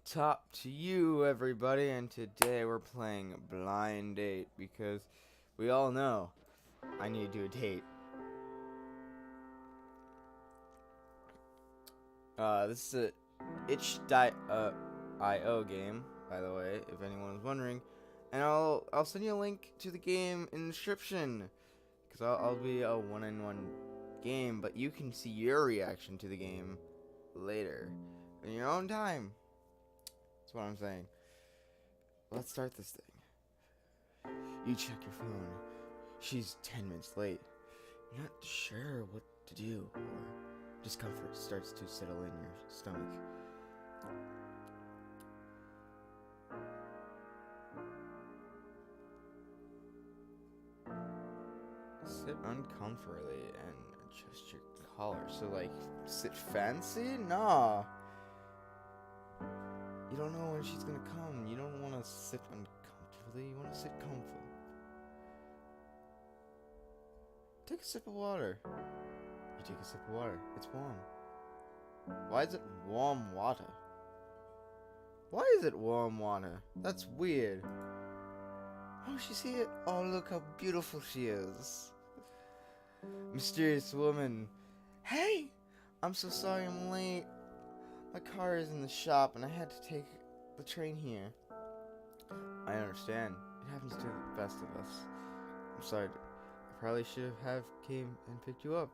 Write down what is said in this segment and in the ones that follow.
top to you, everybody, and today we're playing Blind Date because we all know I need to do a date. This is a itch.io game, by the way, if anyone was wondering, and I'll send you a link to the game in the description because I'll be a one-on-one game, but you can see your reaction to the game later in your own time. That's what I'm saying. Let's start this thing. You check your phone. She's 10 minutes late. You're not sure what to do, or discomfort starts to settle in your stomach. Sit uncomfortably and adjust your collar. So, like, sit fancy? Nah. You don't know when she's gonna come. You don't want to sit uncomfortably. You want to sit comfy. Take a sip of water. You take a sip of water. It's warm. Why is it warm water? Why is it warm water? That's weird. Oh, she's here. Oh, look how beautiful she is. Mysterious woman. Hey! I'm so sorry I'm late. My car is in the shop and I had to take the train here. I understand. It happens to the best of us. I'm sorry. I probably should have came and picked you up.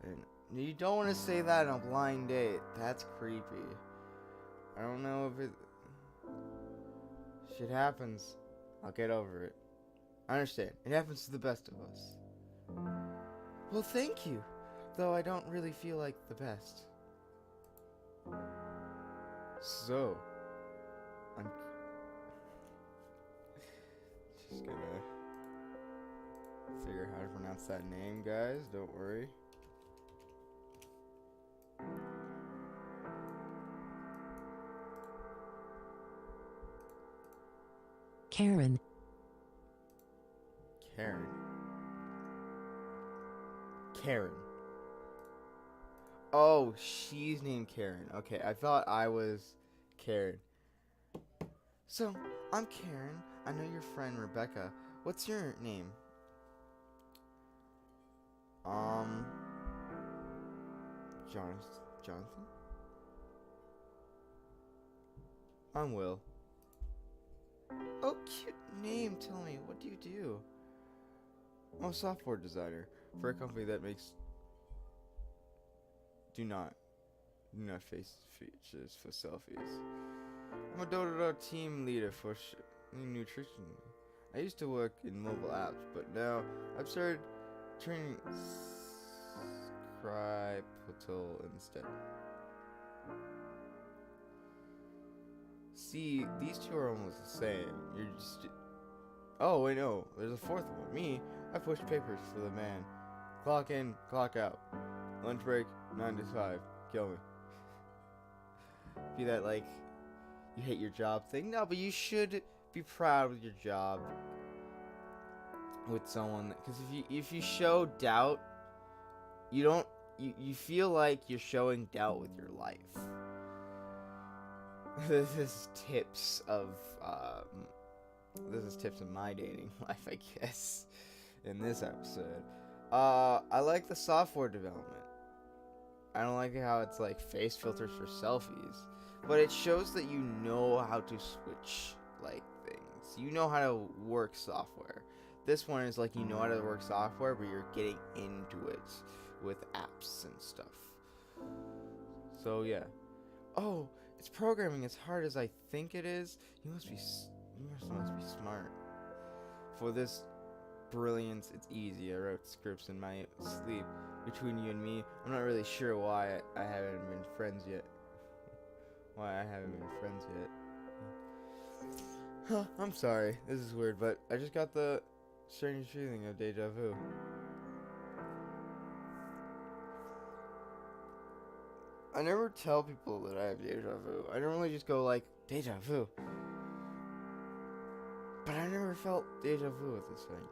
And you don't want to say that on a blind date. That's creepy. I don't know if it... Shit happens. I'll get over it. I understand. It happens to the best of us. Well, thank you. Though I don't really feel like the best. So, I'm just gonna figure out how to pronounce that name, guys. Don't worry. Karen. Karen. Karen. Oh, she's named Karen. Okay, I thought I was Karen. So, I'm Karen. I know your friend Rebecca. What's your name? Jonathan? I'm Will. Oh, cute name. Tell me, what do you do? I'm a software designer for a company that makes... Do not face features for selfies. I'm a Dota team leader for nutrition. I used to work in mobile apps, but now I've started training Scriptal instead. See, these two are almost the same. You're just... Oh, wait, no. There's a fourth one. Me, I push papers for the man. Clock in, clock out. Lunch break, 9 to 5. Kill me. Be that, like, you hate your job thing? No, but you should be proud with your job. With someone. Because if you show doubt, you don't... You feel like you're showing doubt with your life. This is tips of my dating life, I guess, in this episode. I like the software development. I don't like how it's like face filters for selfies, but it shows that you know how to switch like things. You know how to work software. This one is like you know how to work software, but you're getting into it with apps and stuff. So yeah. Oh, it's programming as hard as I think it is. You must be smart. For this brilliance, it's easy. I wrote scripts in my sleep. Between you and me, I'm not really sure why I haven't been friends yet. Huh, I'm sorry. This is weird, but I just got the strange feeling of deja vu. I never tell people that I have deja vu. I normally just go like, deja vu. But I never felt deja vu with this thing.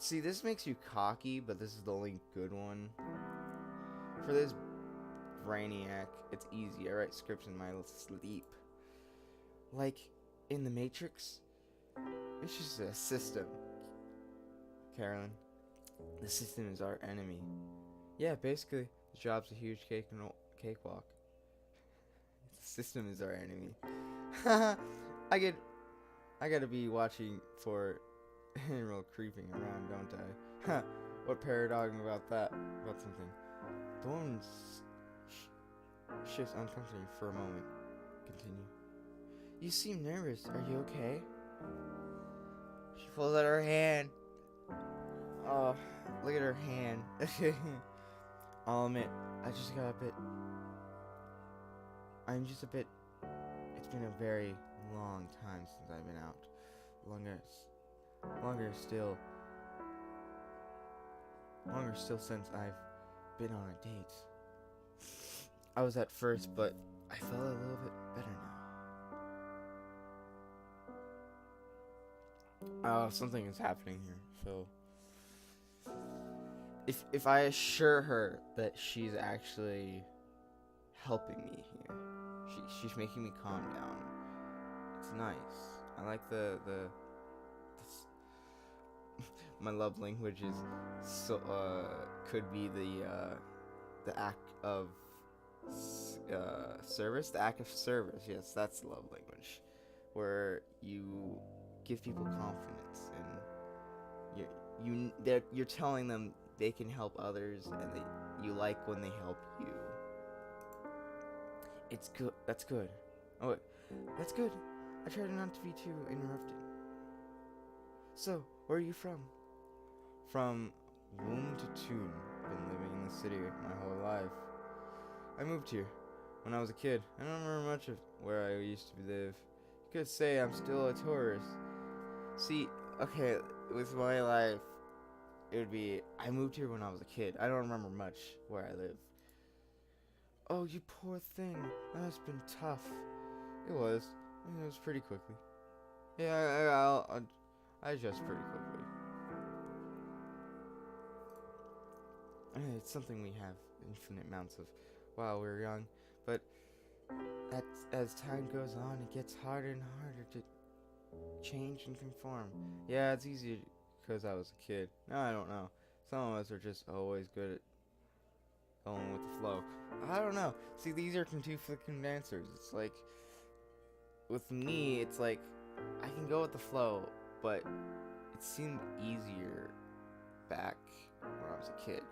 See, this makes you cocky, but this is the only good one. For this brainiac, it's easy. I write scripts in my sleep. Like in the Matrix, it's just a system. Carolyn, the system is our enemy. Yeah, basically, the job's a huge cakewalk. The system is our enemy. I gotta be watching for real creeping around, don't I? Huh, what paradoxing about that? About something. The woman shifts uncomfortably for a moment. Continue. You seem nervous. Are you okay? She pulls out her hand. Oh, look at her hand. I'll admit, I'm just a bit. It's been a very long time since I've been out. Longer still since I've been on a date. I was at first, but I felt a little bit better now. Something is happening here. So, if I assure her that she's actually helping me here, she's making me calm down. It's nice. I like this, my love language is so could be the act of service. The act of service. Yes, that's the love language, where you give people confidence and you're telling them they can help others and you like when they help you. It's good. That's good. Oh, wait. That's good. I tried not to be too interrupted. So, where are you from? From womb to tomb. Been living in the city my whole life. I moved here when I was a kid. I don't remember much of where I used to live. You could say I'm still a tourist. See, okay, with my life, it would be, I moved here when I was a kid. I don't remember much where I live. Oh, you poor thing. That must have been tough. It was. It was pretty quickly. Yeah, I adjust pretty quickly. It's something we have infinite amounts of while we're young, but as time goes on, it gets harder and harder to change and conform. Yeah, it's easier because I was a kid. No, I don't know. Some of us are just always good at going with the flow. I don't know. See, these are conflicting answers. It's like, with me, it's like, I can go with the flow, but it seemed easier back when I was a kid.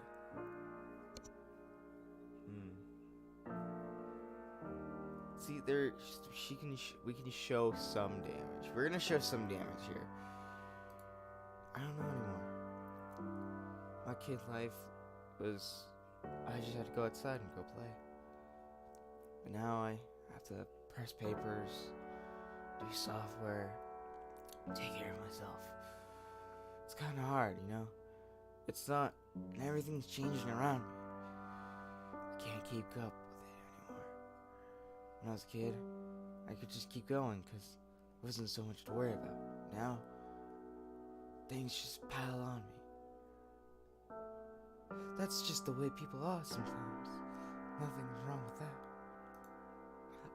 See, we can show some damage. We're gonna show some damage here. I don't know anymore. My kid life was, I just had to go outside and go play. But now I have to press papers, do software, take care of myself. It's kind of hard, you know? It's not, and everything's changing around me. I can't keep up with it anymore. When I was a kid, I could just keep going because there wasn't so much to worry about. Now, things just pile on me. That's just the way people are sometimes. Nothing's wrong with that.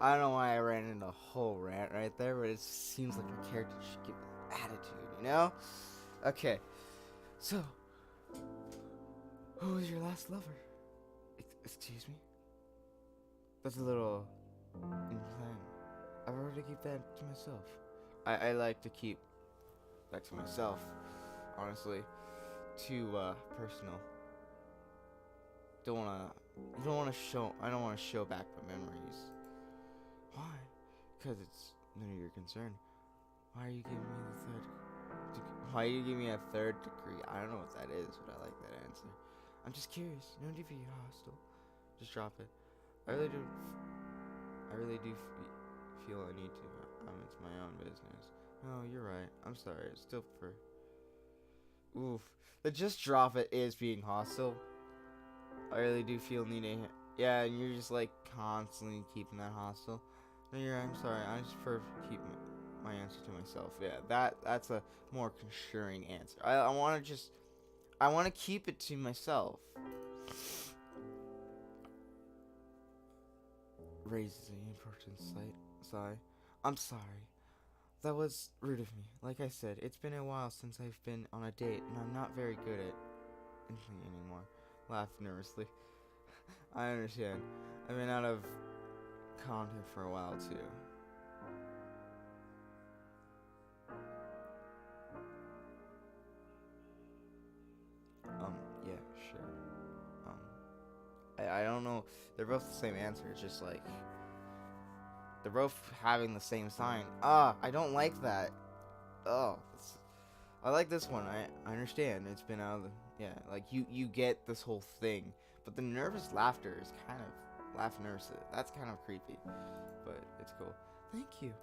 I don't know why I ran into a whole rant right there, but it seems like my character should give an attitude, you know? Okay, so, who was your last lover? Excuse me? That's a little insane. I prefer to keep that to myself. I like to keep that to myself, honestly. Too personal. I don't want to show back my memories. Why? Because it's none of your concern. Why are you giving me a third degree? I don't know what that is, but I like that answer. I'm just curious. No need to be hostile. Just drop it. I really do feel I need to. It's my own business. No, you're right. I'm sorry. I still prefer. Oof. The just drop it is being hostile. I really do feel needing it. Yeah, and you're just like constantly keeping that hostile. No, you're right. I'm sorry. I just prefer to keep my answer to myself. Yeah, that's a more conjuring answer. I want to just I want to keep it to myself. Raises an important sigh. I'm sorry. That was rude of me. Like I said, it's been a while since I've been on a date, and I'm not very good at anything anymore. Laugh nervously. I understand. I've been out of contact for a while, too. Yeah, sure. I don't know. They're both the same answer. It's just like, they're both having the same sign. I don't like that. I like this one. I understand. It's been out of the, yeah, like you get this whole thing. But the nervous laughter is kind of, laugh nervously. That's kind of creepy. But it's cool. Thank you.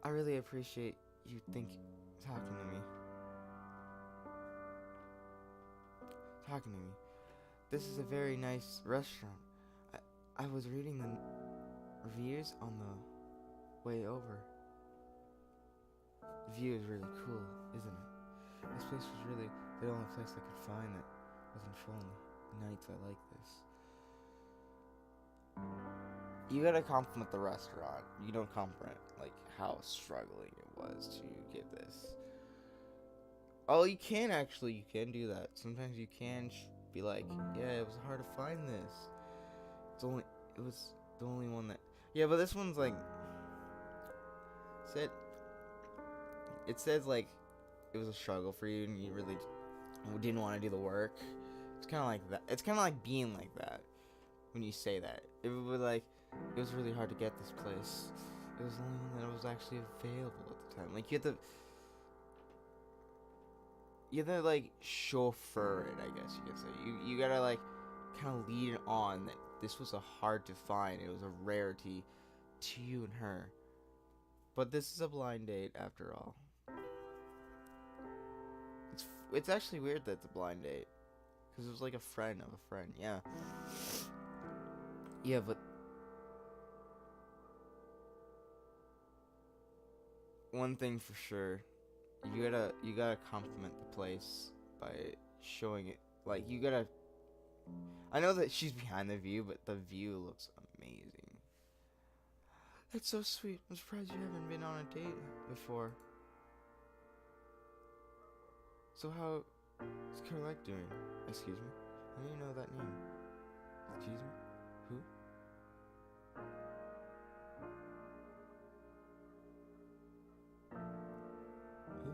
I really appreciate you talking to me. Talking to me. This is a very nice restaurant. I was reading the reviews on the way over. The view is really cool, isn't it? This place was really the only place I could find that wasn't full on the nights I like this. You gotta compliment the restaurant. You don't compliment, like, how struggling it was to get this. Oh, you can do that. Sometimes you can be like, yeah, it was hard to find this. It was the only one that, yeah, but this one's like, it says like, it was a struggle for you and you really didn't want to do the work. It's kind of like that. It's kind of like being like that when you say that. It would be like, it was really hard to get this place. It was the only one that was actually available at the time. Like, you have to like chauffeur it, I guess you could say. You gotta like kind of lead it on that this was a hard to find. It was a rarity to you and her. But this is a blind date after all. It's actually weird that it's a blind date, because it was like a friend of a friend. Yeah. Yeah, but one thing for sure, you gotta compliment the place by showing it. Like, you gotta. I know that she's behind the view, but the view looks amazing. That's so sweet. I'm surprised you haven't been on a date before. So how is Caroline doing? Excuse me? How do you know that name? Excuse me? Who? Who?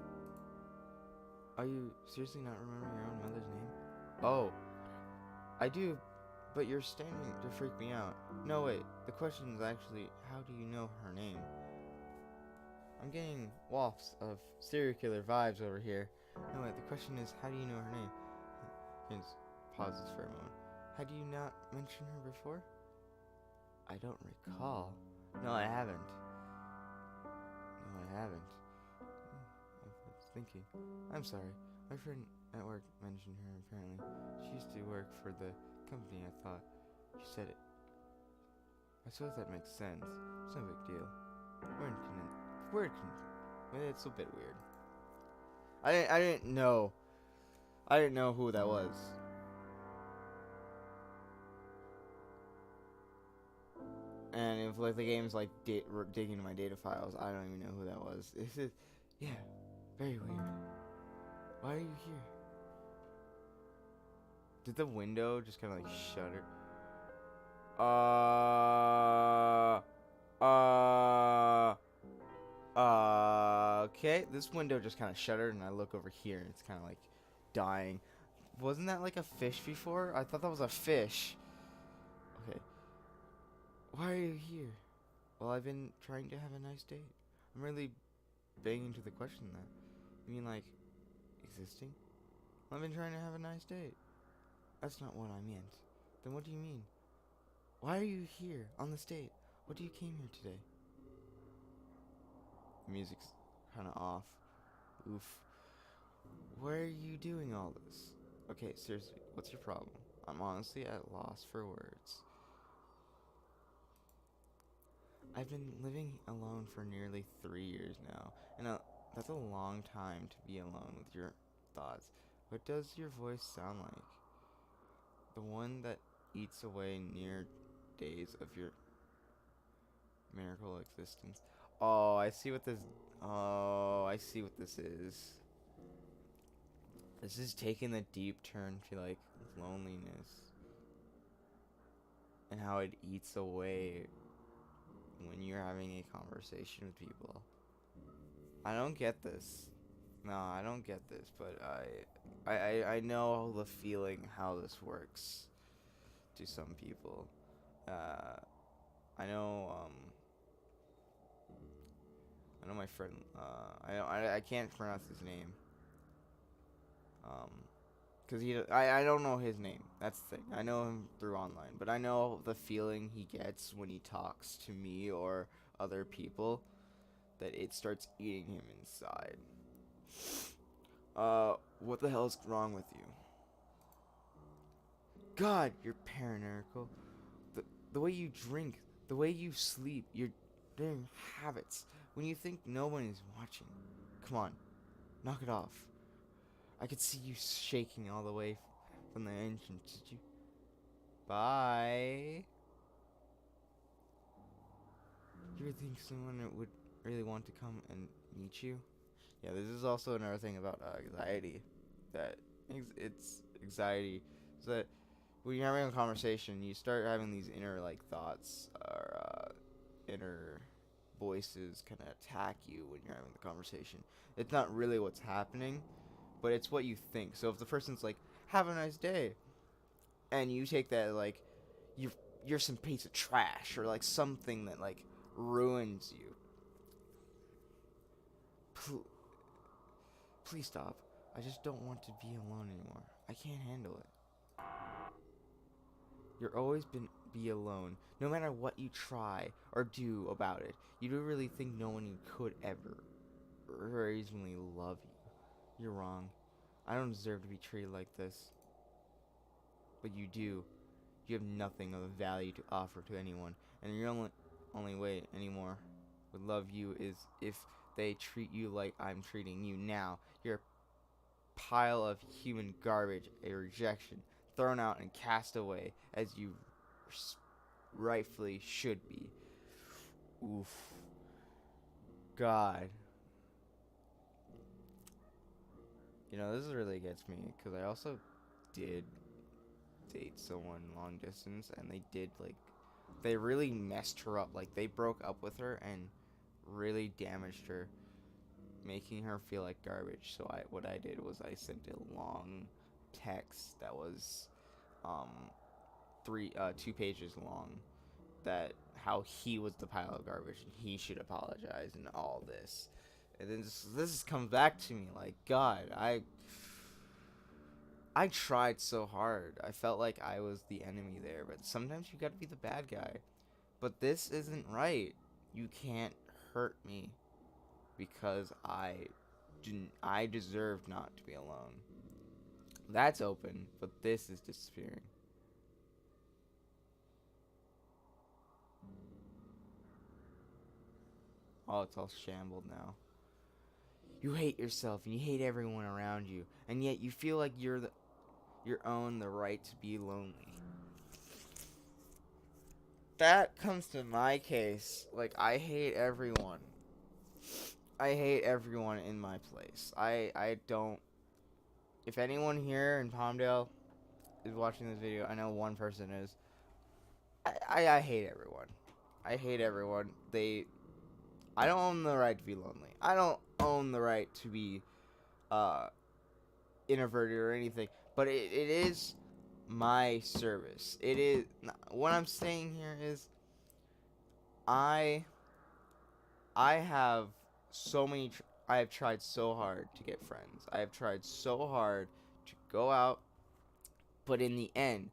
Are you seriously not remembering your own mother's name? Oh, I do, but you're standing to freak me out. No, wait. The question is actually, how do you know her name? I'm getting wafts of serial killer vibes over here. No, wait. The question is, how do you know her name? Just pauses for a moment. Had you not mentioned her before? I don't recall. No, I haven't. I was thinking. I'm sorry. My friend at work mentioned her, apparently. She used to work for the company, I thought. She said it. I suppose that makes sense. It's no big deal. It's a bit weird. I didn't know. I didn't know who that was. And if like the game's like digging into my data files, I don't even know who that was. This is, yeah, very weird. Why are you here? Did the window just kind of like shutter? Okay, this window just kind of shuttered, and I look over here, and it's kind of like dying. Wasn't that like a fish before? I thought that was a fish. Okay. Why are you here? Well, I've been trying to have a nice date. I'm really banging to the question that. You mean like existing? Well, I've been trying to have a nice date. That's not what I meant. Then what do you mean? Why are you here on this date? What do you came here today? The music's kind of off. Oof. Why are you doing all this? Okay, seriously, what's your problem? I'm honestly at loss for words. I've been living alone for nearly 3 years now, and that's a long time to be alone with your thoughts. What does your voice sound like? The one that eats away near days of your miracle existence. Oh, I see what this. Oh, I see what this is. This is taking a deep turn to like loneliness and how it eats away when you're having a conversation with people. I don't get this. No, I don't get this, but I know the feeling how this works to some people. Uh, I know I know my friend. I can't pronounce his name. Um, Cause I don't know his name. That's the thing. I know him through online, but I know the feeling he gets when he talks to me or other people. That it starts eating him inside. What the hell's wrong with you? God, you're paranoical. The way you drink, the way you sleep, your damn habits. When you think no one is watching, come on, knock it off. I could see you shaking all the way from the entrance. Did you? Bye. You would think someone would really want to come and meet you? Yeah, this is also another thing about anxiety. That it's anxiety. Is that when you're having a conversation, you start having these inner like thoughts or inner voices kind of attack you when you're having the conversation. It's not really what's happening, but it's what you think. So if the person's like, "Have a nice day," and you take that like you're some piece of trash or like something that like ruins you. Please stop. I just don't want to be alone anymore. I can't handle it. You're always be alone, no matter what you try or do about it. You don't really think no one could ever reasonably love you. You're wrong. I don't deserve to be treated like this. But you do. You have nothing of value to offer to anyone, and your only way anymore would love you is if they treat you like I'm treating you now. You're a pile of human garbage, a rejection, thrown out and cast away as you rightfully should be. Oof. God. You know, this really gets me because I also did date someone long distance, and they really messed her up. Like, they broke up with her and really damaged her, making her feel like garbage. So what I did was I sent a long text that was 2 pages long, that how he was the pile of garbage and he should apologize and all this. And then this comes back to me like, God, I tried so hard. I felt like I was the enemy there, but sometimes you gotta be the bad guy. But this isn't right. You can't hurt me because I deserve not to be alone. That's open, but this is disappearing. Oh, it's all shambled now. You hate yourself and you hate everyone around you, and yet you feel like you're own the right to be lonely. That comes to my case. Like, I hate everyone. I hate everyone in my place. I don't. If anyone here in Palmdale is watching this video, I know one person is. I hate everyone. I hate everyone. I don't own the right to be lonely. I don't own the right to be uh introverted or anything. But it is my service. It is what I'm saying here is I I have so many. I have tried so hard to get friends. I have tried so hard to go out, but in the end,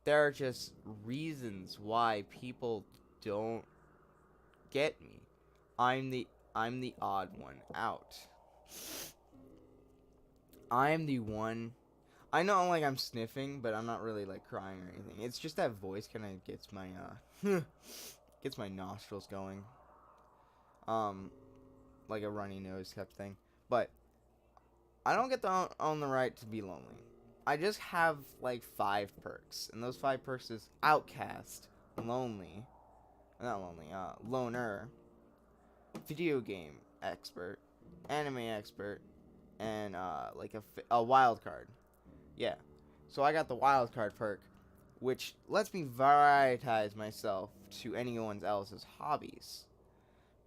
there are just reasons why people don't get me. I'm the I'm the odd one out. I'm the one. I know, like, I'm sniffing, but I'm not really like crying or anything. It's just that voice kind of gets my gets my nostrils going. Um, like a runny nose type thing. But I don't get to own the right to be lonely. I just have like 5 perks, and those 5 perks is outcast, lonely, not lonely, loner, video game expert, anime expert, and like a wild card. Yeah. So I got the wild card perk, which lets me varietize myself to anyone else's hobbies.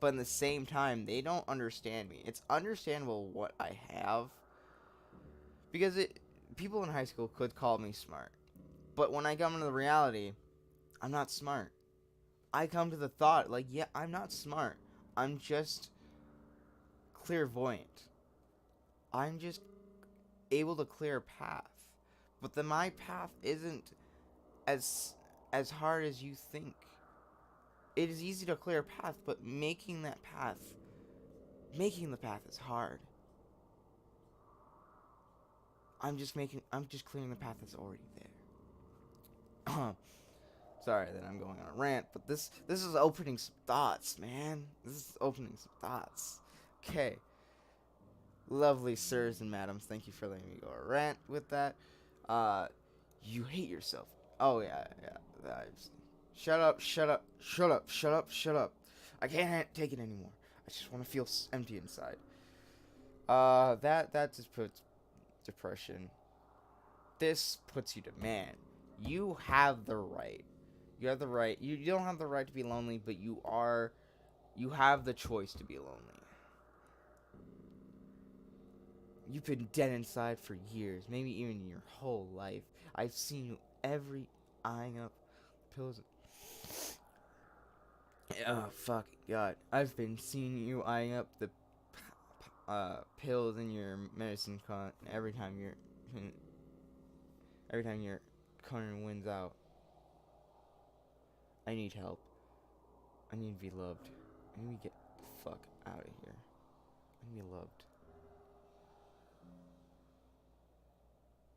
But in the same time, they don't understand me. It's understandable what I have because people in high school could call me smart. But when I come into the reality, I'm not smart. I come to the thought like, yeah, I'm not smart. I'm just clairvoyant. I'm just able to clear a path. But my path isn't as hard as you think. It is easy to clear a path, but making the path is hard. I'm just clearing the path that's already there. Sorry that I'm going on a rant, but this is opening some thoughts, man. This is opening some thoughts. Okay. Lovely sirs and madams, thank you for letting me go a rant with that. You hate yourself. Oh yeah. Shut up. I can't take it anymore. I just want to feel empty inside. That just puts depression. This puts you to man. You have the right. You have the right. You don't have the right to be lonely, but you have the choice to be lonely. You've been dead inside for years, maybe even your whole life. I've seen you eyeing up pills. Oh, fuck God. I've been seeing you eyeing up the pills in your medicine cart every time your Conan wins out. I need help. I need to be loved. I need to get the fuck out of here. I need to be loved.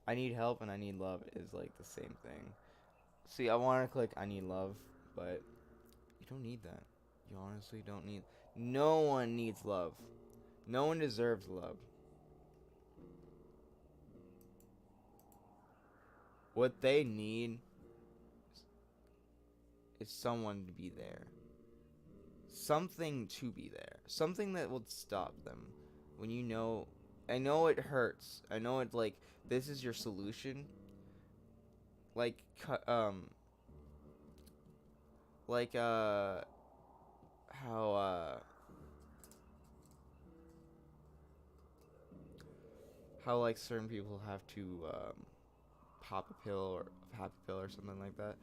I need help and I need love is like the same thing. See, I want to click I need love, but you don't need that. You honestly don't need. No one needs love. No one deserves love. What they need is someone to be there. Something to be there. Something that will stop them. When you know, I know it hurts. I know it like this is your solution. Like like how like certain people have to pop a pill or something like that.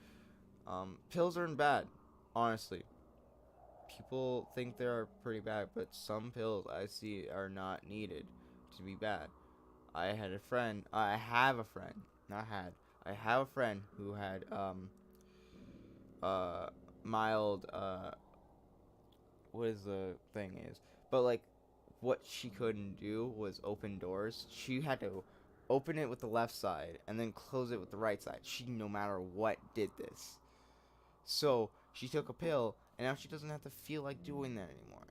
Pills aren't bad, honestly. People think they're pretty bad, but some pills I see are not needed to be bad. I have a friend, not had. I have a friend who had mild what is the thing is, but like what she couldn't do was open doors. She had to open it with the left side and then close it with the right side. She no matter what did this. So she took a pill and now she doesn't have to feel like doing that anymore.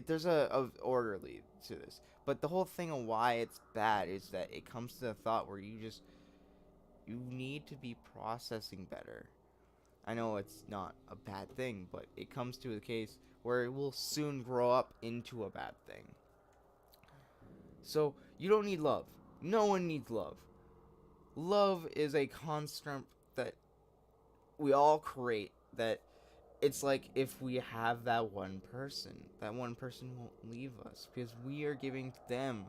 There's a orderly to this, but the whole thing of why it's bad is that it comes to the thought where you need to be processing better. I know it's not a bad thing, but it comes to a case where it will soon grow up into a bad thing. So you don't need love. No one needs love. Love is a construct that we all create, that it's like if we have that one person won't leave us because we are giving them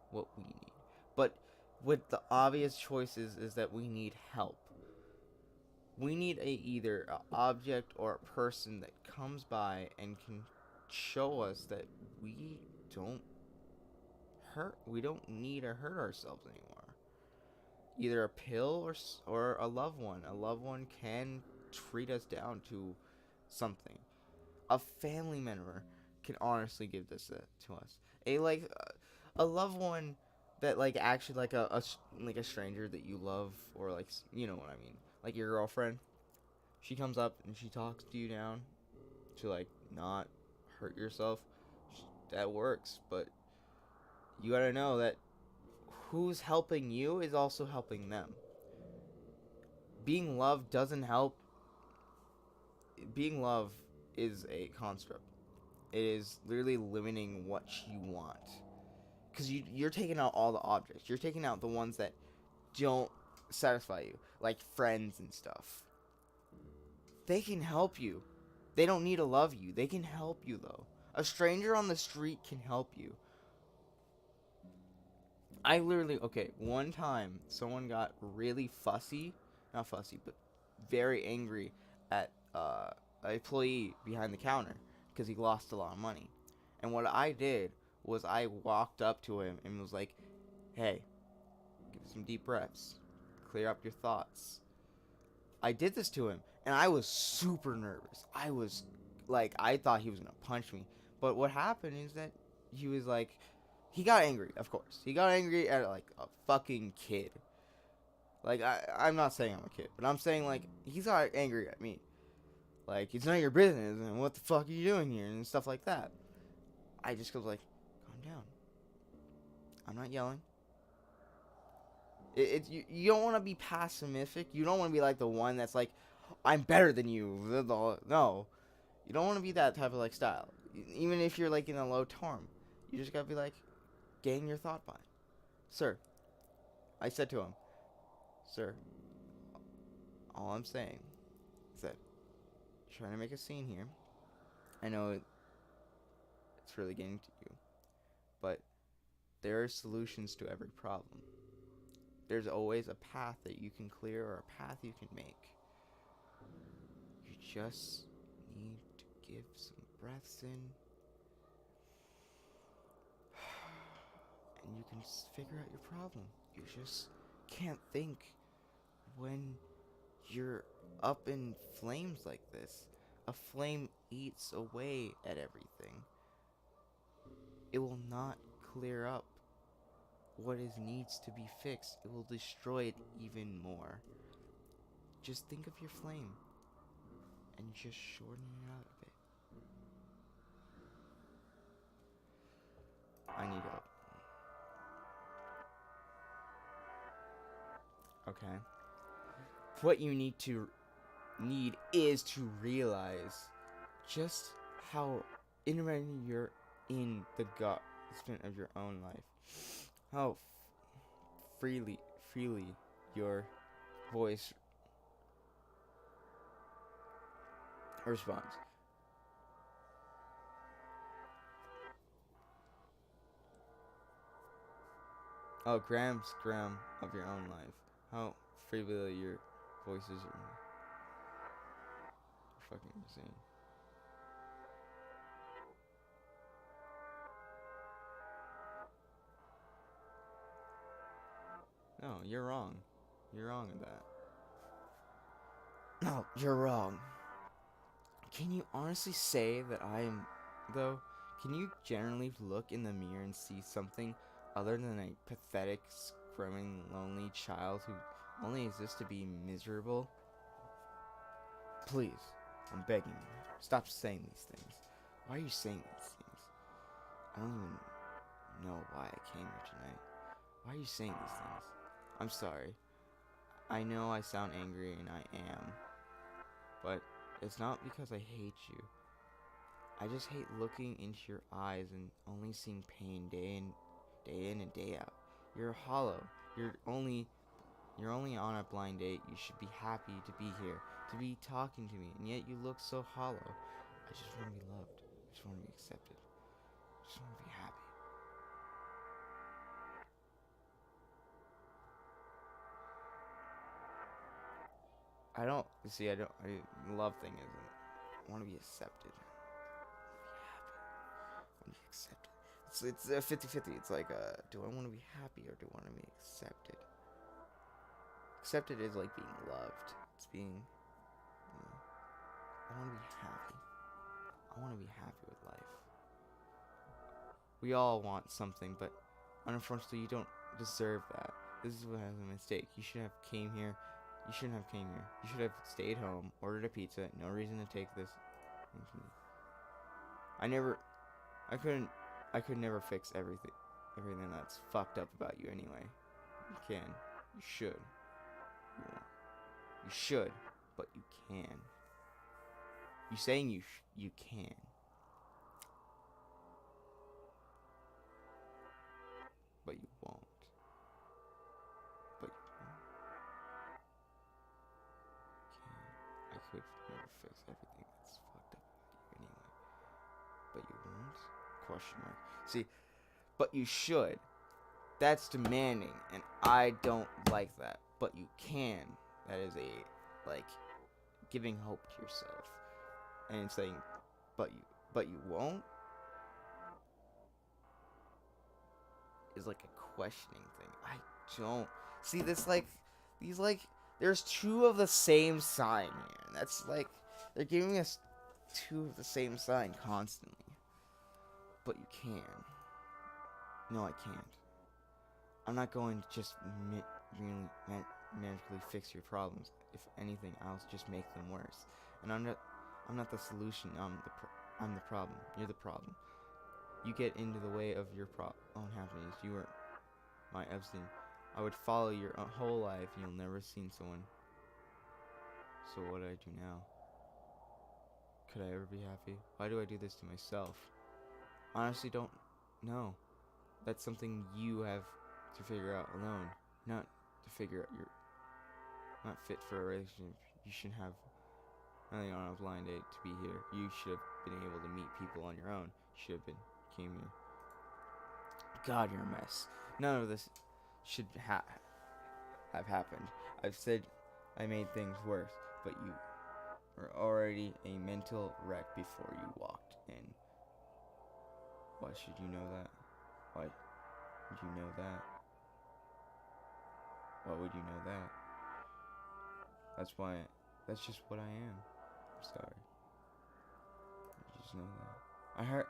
what we need. But with the obvious choices is that we need help. We need either an object or a person that comes by and can show us that we don't need to hurt ourselves anymore. Either a pill or a loved one. A loved one can treat us down to something. A family member can honestly give this to us. A loved one that like actually like a stranger that you love, or like, you know what I mean, like your girlfriend. She comes up and she talks to you down to like not hurt yourself. That works, but you gotta know that who's helping you is also helping them. Being loved doesn't help. Being loved is a construct. It is literally limiting what you want. Because you're taking out all the objects. You're taking out the ones that don't satisfy you, like friends and stuff. They can help you. They don't need to love you. They can help you, though. A stranger on the street can help you. I literally, okay, one time someone got really fussy, not fussy, but very angry at an employee behind the counter because he lost a lot of money. And what I did was I walked up to him and was like, hey, give some deep breaths, clear up your thoughts. I did this to him, and I was super nervous. I was like, I thought he was gonna punch me. But what happened is that he was like, he got angry, of course. He got angry at like a fucking kid. Like, I'm not saying I'm a kid, but I'm saying like he got angry at me. Like, it's none of your business, and what the fuck are you doing here, and stuff like that. I just goes like, calm down. I'm not yelling. You don't want to be pessimistic. You don't want to be like the one that's like, I'm better than you. No, you don't want to be that type of like style. Even if you're like in a low tone, you just gotta be like, getting your thought by. Sir, I said to him, sir, all I'm saying is that trying to make a scene here. I know it's really getting to you, but there are solutions to every problem. There's always a path that you can clear or a path you can make. You just need to give some breaths in, and you can figure out your problem. You just can't think when you're up in flames like this. A flame eats away at everything. It will not clear up what needs to be fixed. It will destroy it even more. Just think of your flame and just shorten it out a bit. I need help. Okay. What you need is to realize just how interested you're in the government of your own life. How freely your voice responds. Oh, gram of your own life. How freely your voices are fucking insane. No, you're wrong. You're wrong in that. No, you're wrong. Can you honestly say that I am, though? Can you generally look in the mirror and see something other than a pathetic, screaming, lonely child who only exists to be miserable? Please, I'm begging you, stop saying these things. Why are you saying these things? I don't even know why I came here tonight. Why are you saying these things? I'm sorry. I know I sound angry, and I am. But it's not because I hate you. I just hate looking into your eyes and only seeing pain day in and day out. You're hollow. You're only on a blind date. You should be happy to be here, to be talking to me, and yet you look so hollow. I just want to be loved. I just want to be accepted. I just want to be happy. Love thing isn't. I want to be accepted. I want to be happy. I want to be accepted. It's a 50-50. It's like, do I want to be happy or do I want to be accepted? Accepted is like being loved. It's being, I want to be happy. I want to be happy with life. We all want something, but unfortunately you don't deserve that. This is what has a mistake. You should have came here. You shouldn't have came here. You should have stayed home, ordered a pizza. No reason to take this. I could never fix everything that's fucked up about you anyway. You can. You should. You won't. You should, but you can. You saying you can, but you won't. But you won't. Can. I could never fix everything that's fucked up about you anyway. But you won't? Question mark. See, but you should. That's demanding, and I don't like that. But you can. That is a, like, giving hope to yourself. And saying, but you won't, is like a questioning thing. I don't see this, like, these, like, there's two of the same sign here. That's like they're giving us two of the same sign constantly. But you can. No, I can't. I'm not going to just magically fix your problems. If anything, I'll just make them worse. And I'm not the solution. I'm the problem. You're the problem. You get into the way of your own happiness. You are my Epstein. I would follow your whole life. You'll never seen someone. So what do I do now? Could I ever be happy? Why do I do this to myself? Honestly, don't know. That's something you have to figure out alone. Not to figure out you're not fit for a relationship. You shouldn't have nothing on a blind date to be here. You should have been able to meet people on your own. You should have came here. God, you're a mess. None of this should have happened. I've said I made things worse, but you were already a mental wreck before you walked in. Why should you know that? Why would you know that? Why would you know that? That's just what I am. I'm sorry. You just know that.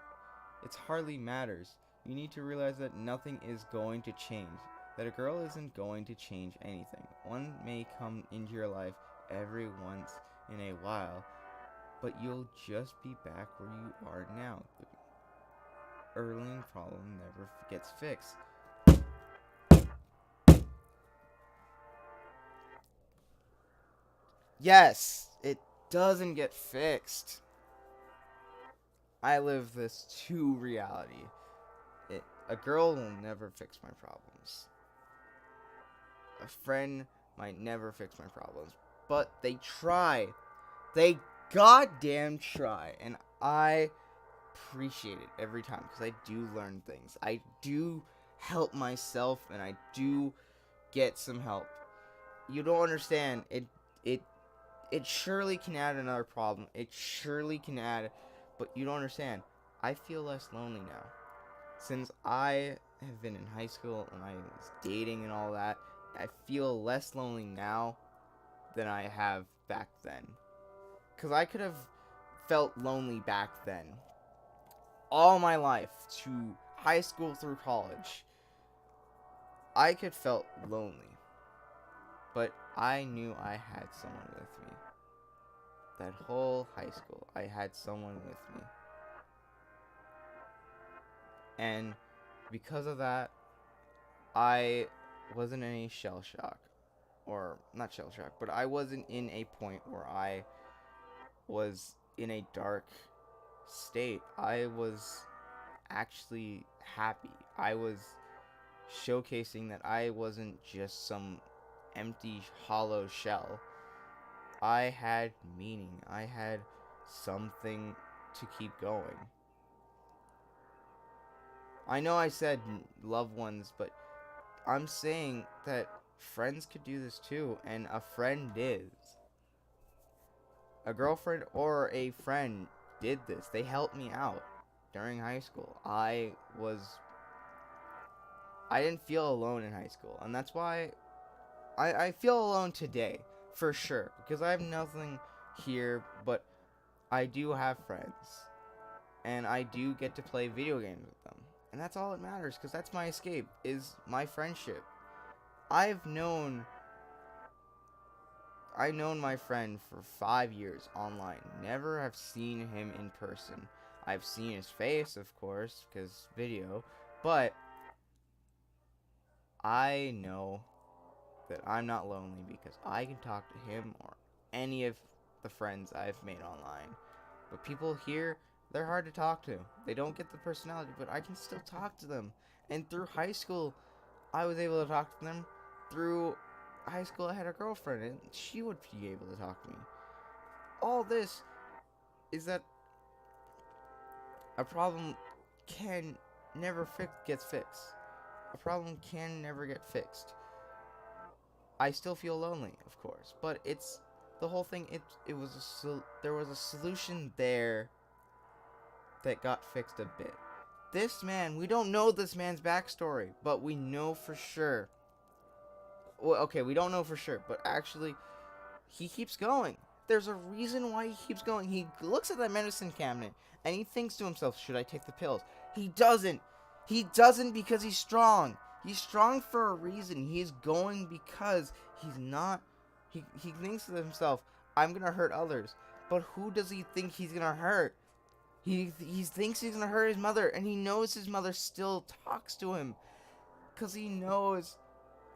It hardly matters. You need to realize that nothing is going to change. That a girl isn't going to change anything. One may come into your life every once in a while, but you'll just be back where you are now. The Erling problem never gets fixed. Yes, it doesn't get fixed. I live this to reality. A girl will never fix my problems. A friend might never fix my problems. But they try. They goddamn try. And I appreciate it every time because I do learn things. I do help myself and I do get some help. You don't understand. It surely can add another problem. It surely can add, but you don't understand. I feel less lonely now. Since I have been in high school and I was dating and all that, I feel less lonely now than I have back then. Because I could have felt lonely back then. All my life, to high school through college, I could felt lonely. But I knew I had someone with me. That whole high school, I had someone with me. And because of that, I wasn't in any shell shock. Or, not shell shock, but I wasn't in a point where I was in a dark state. I was actually happy. I was showcasing that I wasn't just some empty, hollow shell. I had meaning. I had something to keep going. I know I said loved ones, but I'm saying that friends could do this too, and a friend is. A girlfriend or a friend did this. They helped me out during high school. I didn't feel alone in high school, and that's why I feel alone today, for sure, because I have nothing here, but I do have friends, and I do get to play video games with them, and that's all that matters, because that's my escape, is my friendship. I've known my friend for 5 years online, never have seen him in person. I've seen his face, of course, because video, but I know that I'm not lonely because I can talk to him or any of the friends I've made online. But people here, they're hard to talk to. They don't get the personality, but I can still talk to them. And through high school, I was able to talk to them. Through high school, I had a girlfriend, and she would be able to talk to me. All this is that a problem can never gets fixed. A problem can never get fixed. I still feel lonely, of course, but it's the whole thing. It was there was a solution there that got fixed a bit. This man, we don't know this man's backstory, but we know for sure. Well, okay, we don't know for sure, but actually, he keeps going. There's a reason why he keeps going. He looks at that medicine cabinet and he thinks to himself, should I take the pills? He doesn't. He doesn't because he's strong. He's strong for a reason. He is going because he's not. He thinks to himself, I'm going to hurt others. But who does he think he's going to hurt? He thinks he's going to hurt his mother, and he knows his mother still talks to him because he knows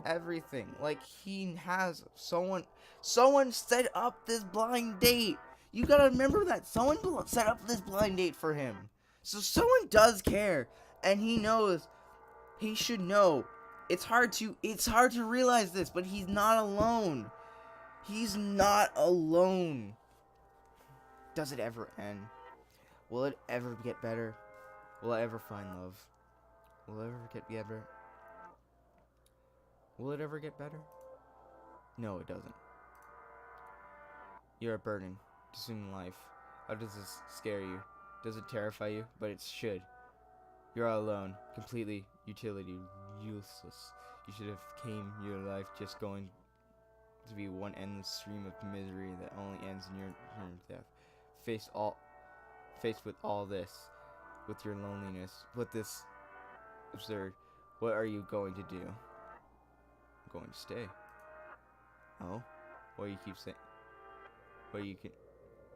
everything. Like, he has someone set up this blind date. You gotta remember that someone set up this blind date for him, so someone does care, and he knows. He should know. It's hard to realize this, but he's not alone. He's not alone. Does it ever end? Will it ever get better? Will I ever find love? Will it ever get better? Will it ever get better? No, it doesn't. You're a burden to human life. How does this scare you? Does it terrify you? But it should. You're all alone, completely useless. You should have came your life just going to be one endless stream of misery that only ends in your death. Faced with all this, with your loneliness, with this absurd, what are you going to do? I'm going to stay. Oh? What you keep saying?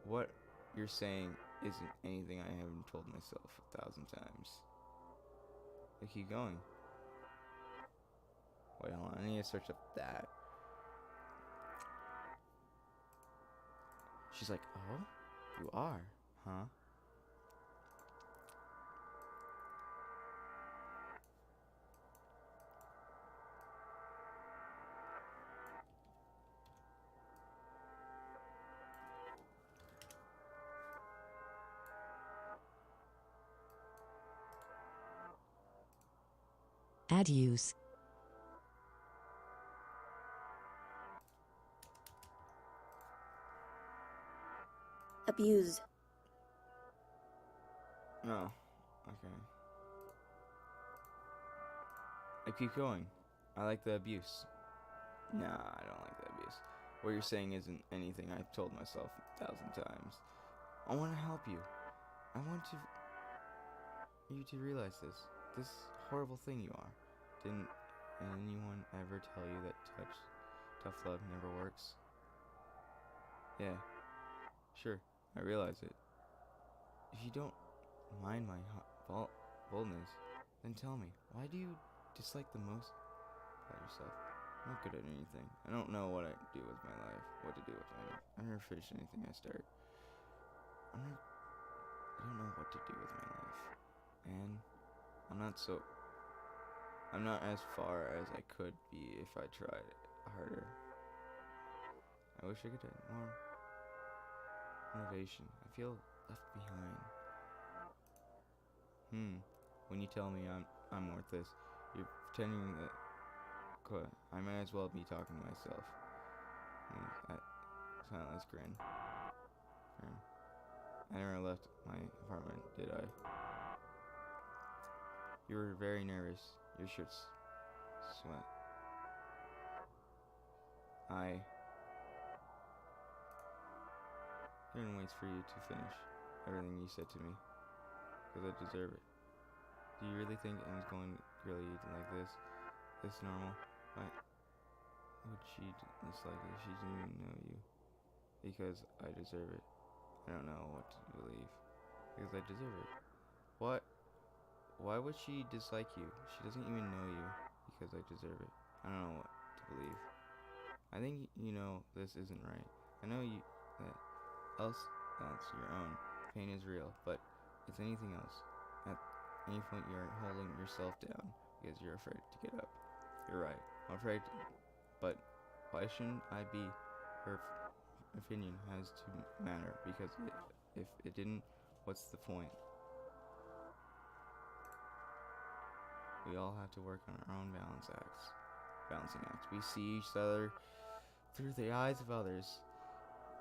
What you're saying isn't anything I haven't told myself 1,000 times. I keep going. Wait, hold on. I need to search up that. She's like, oh? You are? Huh? Adios. Abused. Oh, okay. I keep going. I like the abuse. Nah, I don't like the abuse. What you're saying isn't anything I've told myself 1,000 times. I want to help you. I want you to realize this horrible thing you are. Didn't anyone ever tell you that tough love never works? Yeah, sure, I realize it. If you don't mind my boldness, then tell me, why do you dislike the most about yourself? I'm not good at anything. I don't know what to do with my life. I never finish anything I start. I don't know what to do with my life. And I'm not as far as I could be if I tried harder. I wish I could have more motivation. I feel left behind. When you tell me I'm worth this, you're pretending that I might as well be talking to myself. Silence grin. I never left my apartment, did I? You were very nervous. Your shirt's sweat. I couldn't wait for you to finish everything you said to me, because I deserve it. Do you really think Emma's going really like this? This normal? Why would she dislike it? She didn't even know you. Because I deserve it. I don't know what to believe. Because I deserve it. What? Why would she dislike you? She doesn't even know you. because I deserve it. I don't know what to believe. I think you know this isn't right. I know you that else that's your own. Pain is real, but it's anything else. At any point you're holding yourself down because you're afraid to get up. You're right. I'm afraid, but why shouldn't I be? Her opinion has to matter because if it didn't, what's the point? We all have to work on our own balancing acts. We see each other through the eyes of others.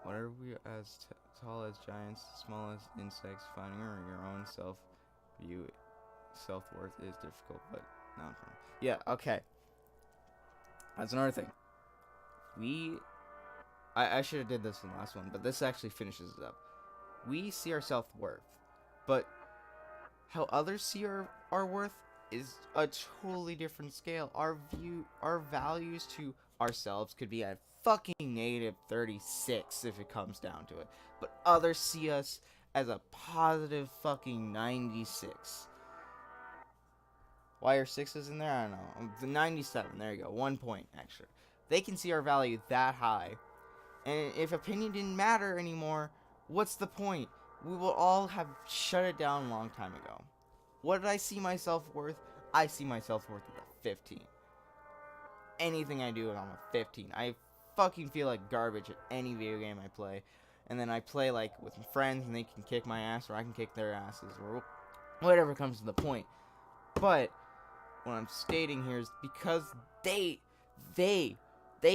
Whatever we as tall as giants, small as insects, finding your own self-worth is difficult, but not fun. Yeah, okay. That's another thing. I should have did this in the last one, but this actually finishes it up. We see our self-worth, but how others see our worth is a totally different scale. Our values to ourselves could be at fucking negative 36 if it comes down to it. But others see us as a positive fucking 96. Why are sixes in there? I don't know. The 97, there you go. 1 point extra. They can see our value that high. And if opinion didn't matter anymore, what's the point? We will all have shut it down a long time ago. What did I see my self-worth? I see my self-worth at a 15. Anything I do, I'm a 15. I fucking feel like garbage at any video game I play. And then I play like with my friends and they can kick my ass or I can kick their asses or whatever comes to the point. But what I'm stating here is because they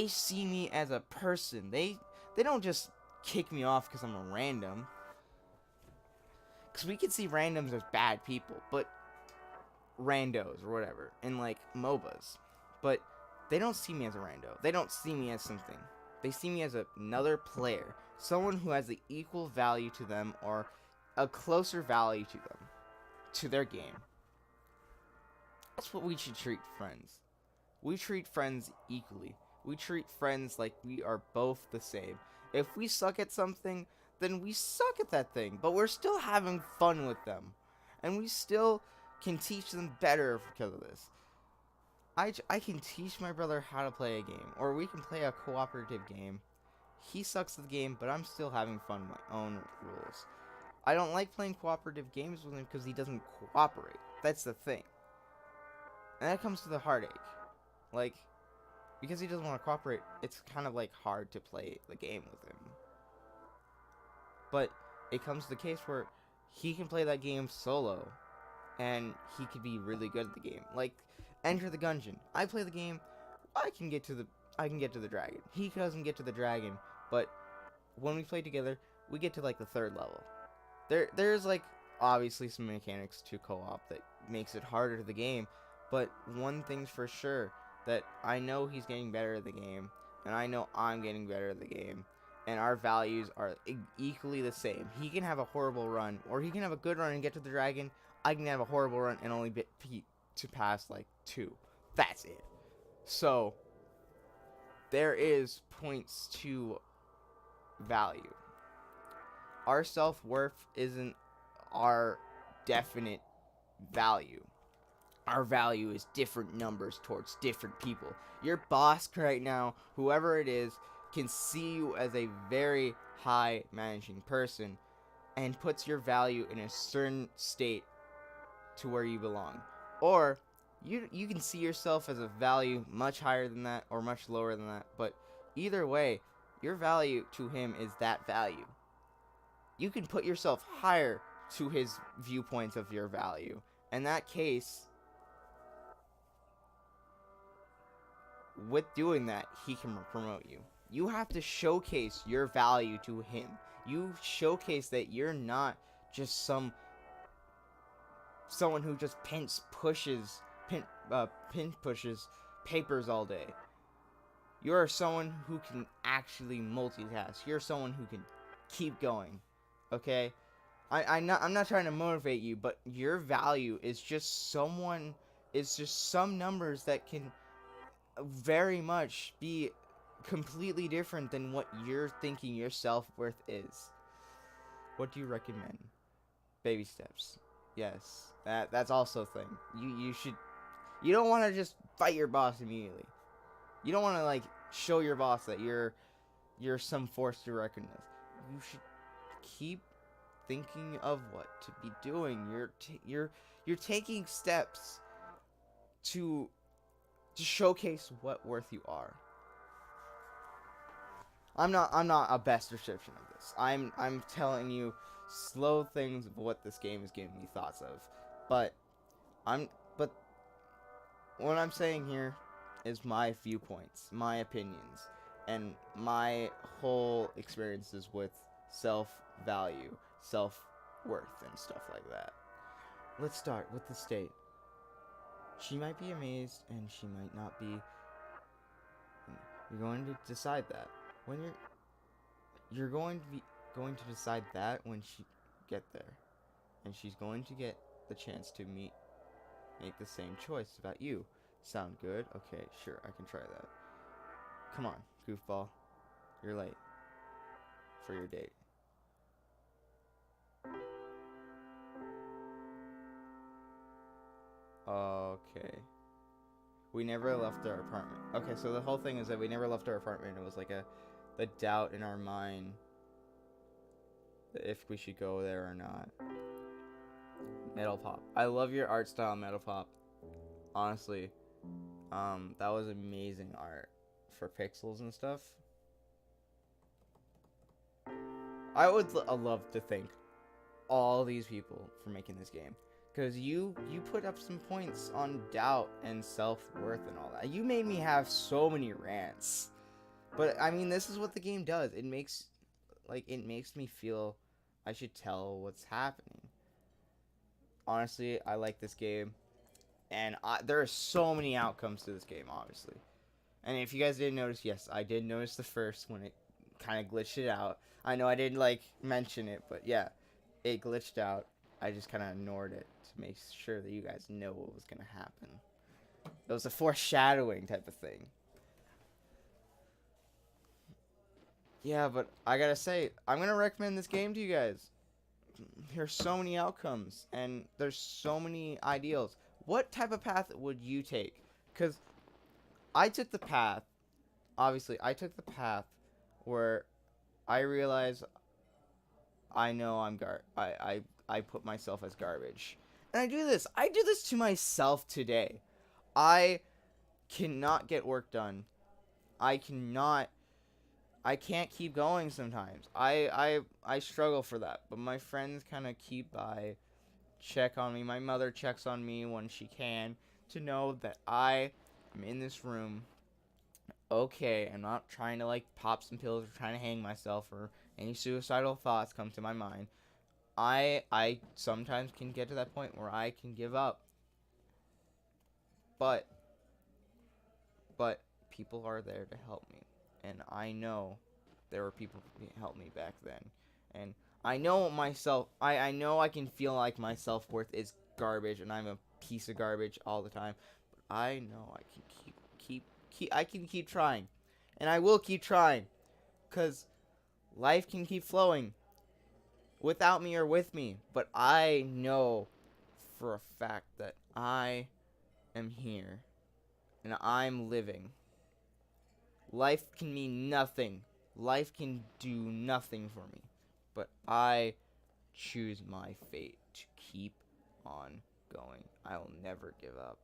see me as a person. They don't just kick me off because I'm a random. Because we can see randoms as bad people, but randos or whatever in like MOBAs. But they don't see me as a rando. They don't see me as something. They see me as another player. Someone who has the equal value to them or a closer value to them. To their game. That's what we should treat friends. We treat friends equally. We treat friends like we are both the same. If we suck at something, then we suck at that thing. But we're still having fun with them. And we still can teach them better because of this. I can teach my brother how to play a game. Or we can play a cooperative game. He sucks at the game, but I'm still having fun with my own rules. I don't like playing cooperative games with him because he doesn't cooperate. That's the thing. And that comes to the heartache. Like, because he doesn't want to cooperate, it's kind of like hard to play the game with him. But it comes to the case where he can play that game solo, and he could be really good at the game. Like, Enter the Gungeon. I play the game, I can get to the dragon. He doesn't get to the dragon, but when we play together, we get to like the 3rd level. There's like obviously some mechanics to co-op that makes it harder to the game, but one thing's for sure, that I know he's getting better at the game, and I know I'm getting better at the game, and our values are equally the same. He can have a horrible run, or he can have a good run and get to the dragon. I can have a horrible run and only get to pass like 2. That's it. So there is points to value. Our self-worth isn't our definite value. Our value is different numbers towards different people. Your boss right now, whoever it is, can see you as a very high managing person and puts your value in a certain state to where you belong. Or you can see yourself as a value much higher than that or much lower than that, but either way, your value to him is that value. You can put yourself higher to his viewpoints of your value. In that case, with doing that, he can promote you. You have to showcase your value to him. You showcase that you're not just someone who just pin pushes papers all day. You're someone who can actually multitask. You're someone who can keep going. Okay? I'm not trying to motivate you, but your value is just some numbers that can very much be completely different than what you're thinking your self-worth is. What do you recommend? Baby steps. Yes. That's also a thing. You don't want to just fight your boss immediately. You don't want to like show your boss that you're some force to reckon with. You should keep thinking of what to be doing. You're taking steps to showcase what worth you are. I'm not a best description of this. I'm telling you slow things of what this game is giving me thoughts of. But but what I'm saying here is my viewpoints, my opinions, and my whole experiences with self-value, self-worth, and stuff like that. Let's start with the state. She might be amazed and she might not be. You're going to decide that. When you're going to decide that when she get there. And she's going to get the chance to make the same choice about you. Sound good? Okay, sure, I can try that. Come on, goofball. You're late for your date. Okay. We never left our apartment. Okay, so the whole thing is that we never left our apartment. It was like the doubt in our mind if we should go there or not. Metal Pop. I love your art style, Metal Pop. Honestly, that was amazing art for pixels and stuff. I would love to thank all these people for making this game. Because you put up some points on doubt and self-worth and all that. You made me have so many rants. But, I mean, this is what the game does. It makes me feel I should tell what's happening. Honestly, I like this game. And there are so many outcomes to this game, obviously. And if you guys didn't notice, yes, I did notice the first when it kind of glitched it out. I know I didn't, mention it, but yeah, it glitched out. I just kind of ignored it to make sure that you guys know what was going to happen. It was a foreshadowing type of thing. Yeah, but I gotta say, I'm going to recommend this game to you guys. There's so many outcomes, and there's so many ideals. What type of path would you take? Because I took the path, obviously, where I realize I know I put myself as garbage. And I do this to myself today. I cannot get work done. I can't keep going sometimes. I struggle for that. But my friends kind of keep by, check on me. My mother checks on me when she can to know that I am in this room. Okay, I'm not trying to pop some pills or trying to hang myself or any suicidal thoughts come to my mind. I sometimes can get to that point where I can give up. But people are there to help me. And I know there were people who helped me back then. And I know myself, I know I can feel like my self-worth is garbage and I'm a piece of garbage all the time. But I know I can keep trying. And I will keep trying. Because life can keep flowing. Without me or with me. But I know for a fact that I am here. And I'm living. Life can mean nothing. Life can do nothing for me. But I choose my fate to keep on going. I will never give up.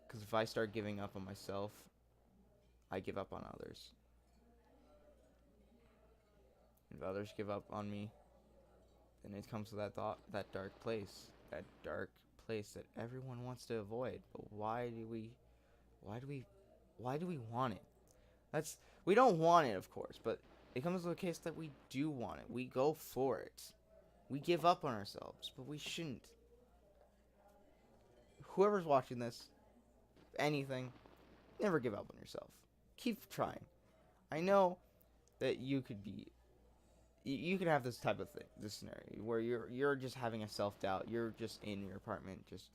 Because if I start giving up on myself, I give up on others. If others give up on me, then it comes to that dark place. That dark place that everyone wants to avoid. But why do we want it? We don't want it, of course, but it comes to a case that we do want it. We go for it. We give up on ourselves, but we shouldn't. Whoever's watching this, anything, never give up on yourself. Keep trying. I know that you could have this type of thing, this scenario, where you're just having a self-doubt. You're just in your apartment, just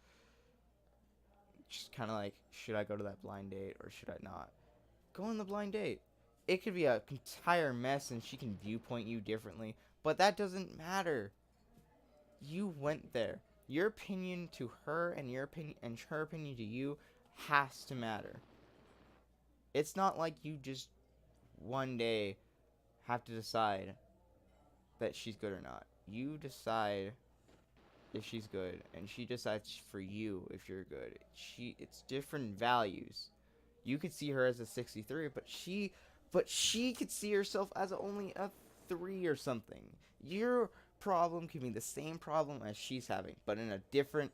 kind of like, should I go to that blind date or should I not? Go on the blind date. It could be an entire mess and she can viewpoint you differently, but that doesn't matter. You went there. Your opinion to her and your opinion and her opinion to you has to matter. It's not like you just one day have to decide that she's good or not. You decide if she's good, and she decides for you if you're good. It's different values. You could see her as a 63, but she could see herself as only a 3 or something. Your problem can be the same problem as she's having, but in a different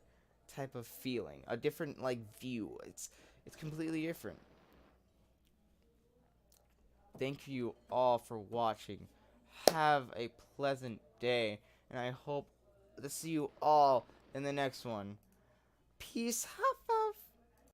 type of feeling, a different like view. It's completely different. Thank you all for watching. Have a pleasant day, and I hope to see you all in the next one. Peace out.